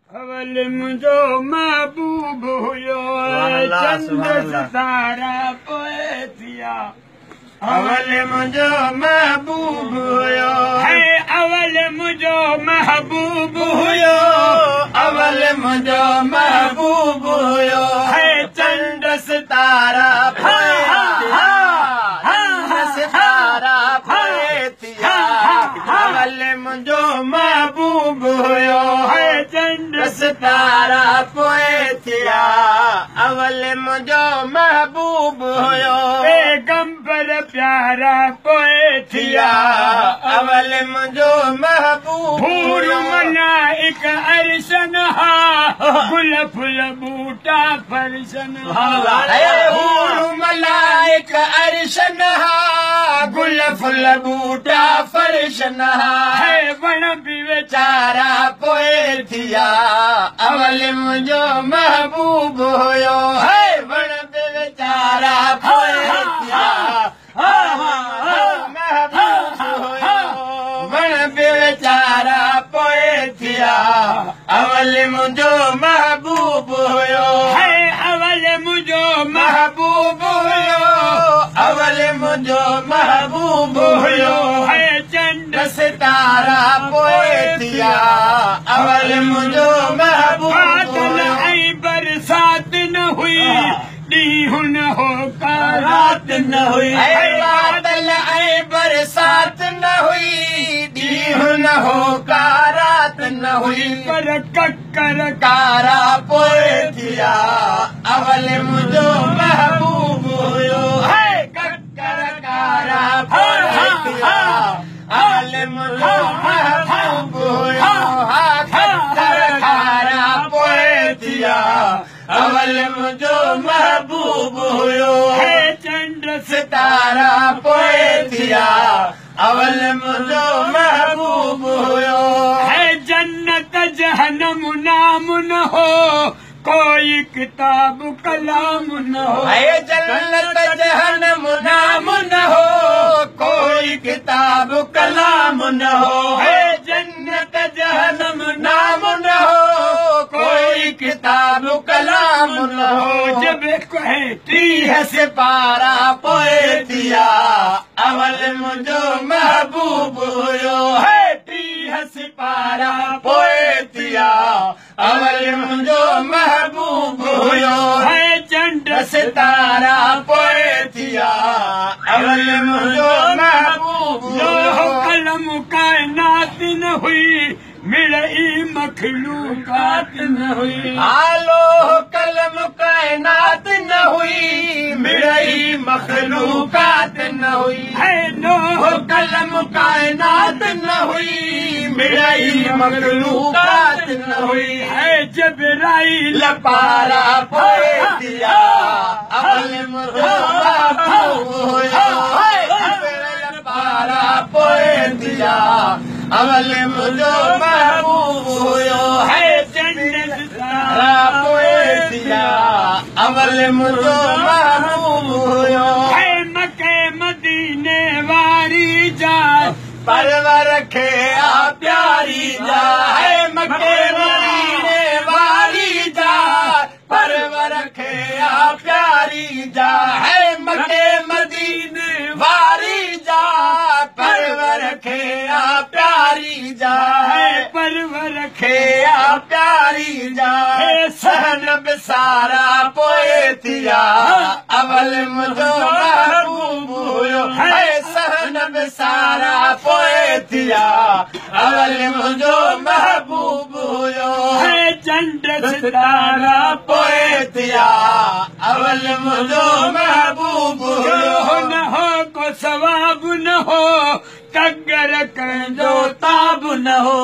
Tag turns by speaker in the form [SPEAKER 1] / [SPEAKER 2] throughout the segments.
[SPEAKER 1] अवल मुंहिंजो महबूब हुयो चंद सितारा पोइ थिया अवल मुंहिंजो महबूब हुयो अवल मुंहिंजो महबूब हुयो अवल मुंहिंजो महबूब हुयो चंद सितारा सितारा पोइ थिया अवल मुंहिंजो महबूब हुयो चंद सितारा पोइ थिया अवल मुंहिंजो महबूब हुयो पैगंबर प्यारा पोइ थिया अवल मुंहिंजो महबूब हुयो मलाइक अर्शन हा गुल फुल बूटा फर्शन मलाइक अर्शन हा गुल फुल बूटा फर्शन हा वण बि वीचारा पोइ थिया अवल मुंहिंजो महबूब हुयो वण बि वीचारा पोइ थिया महबूब हुयो वण बि वीचारा पोइ थिया अवल मुंहिंजो महबूब हुयो अवल मुंहिंजो महबूब हुयो अवल मुंहिंजो महबूब हुयो चंड सितारा पोइ थिया अवल मुंहिंजो महबूब ऐं बरसात न हुई ॾींहुं न हो का रात न हुई बादल ऐं बरसात न हुई ॾींहुं न हो का रात न हुई पर ककर कारा पोइ थिया अवल मुंहिंजो महबूब हुयो ककर कारा पोइ थिया अवल मुंहिंजो महबूब हुयो ककर कारा पोइ थिया अवल मुंहिंजो महबूब हुयो चंड सितारा पोइ थिया अवल मुंहिंजो महबूब हुयो जन्नत जहन्नम नाम न हो कोई किताब कलाम न हो जन्नत जहन्नम नाम न हो कोई किताब कलाम न हो जन्नत जहन्नम नाम न हो कोई किताब कलाम न हो जब कहे 30 सिपारा पोइ थिया अवल मुंहिंजो महबूब हुयो 30 सिपारा पोइ थिया अवल मुंहिंजो महबूब हुयो चंड सितारा पोइ थिया अवल मुंहिंजो महबूब हुयो कलम काइनात न हुई मिड़ई मखलूकात न हुई आलो कलम काइनात न हुई मिड़ई मखलूकात न हुई नो कलम काइनात न हुई मिड़ई मखलूकात न हुई जबराइल पारा पोइ थिया अवल मुंहिंजो महबूब हुयो जबराइल पारा पोइ थिया अवल मुंहिंजो महबूब हुयो चंड सितारा पोइ थिया अवल मुंहिंजो महबूब हुयो मके मदीने वारी जात परवर खे आ प्यारी जात मके मदीने वारी जात परवर खे आ प्यारी जात मके मदीने वारी जात परवर खे आ प्यारी जाए परवर खे आ प्यारी जाए सहन सारा पोइ थिया अवल मुंहिंजो महबूब हुयो सहन सारा पोइ थिया अवल मुंहिंजो महबूब हुयो चंड सितारा पोइ थिया अवल मुंहिंजो महबूब हुयो न हो को सवाब न हो कगर कंहिंजो ताब न हो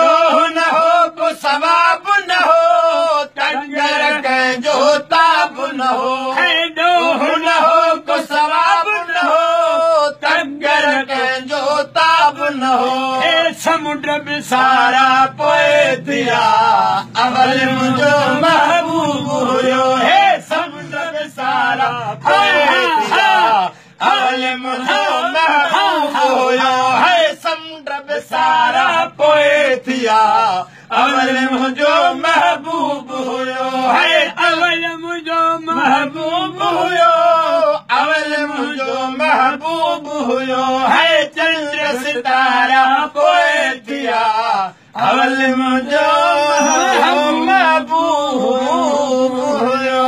[SPEAKER 1] ॾोह न हो को सवाब न हो कगर कंहिंजो ताब न हो ॾोह न हो को सवाब न हो कगर कंहिंजो ताब न हो समुंड बि सारा पोइ थिया अवल मुंहिंजो महबूब हुयो समुंड बि सारा पोइ थिया अवल मुंहिंजो महबूब हुयो समुंड बि सारा पोइ थिया अवल मुंहिंजो महबूब हुयो है अवल मुंहिंजो महबूब हुयो अवल मुंहिंजो महबूब हुयो है चंद्र सितारा पोइ थिया अवल मुंहिंजो महबूब हुयो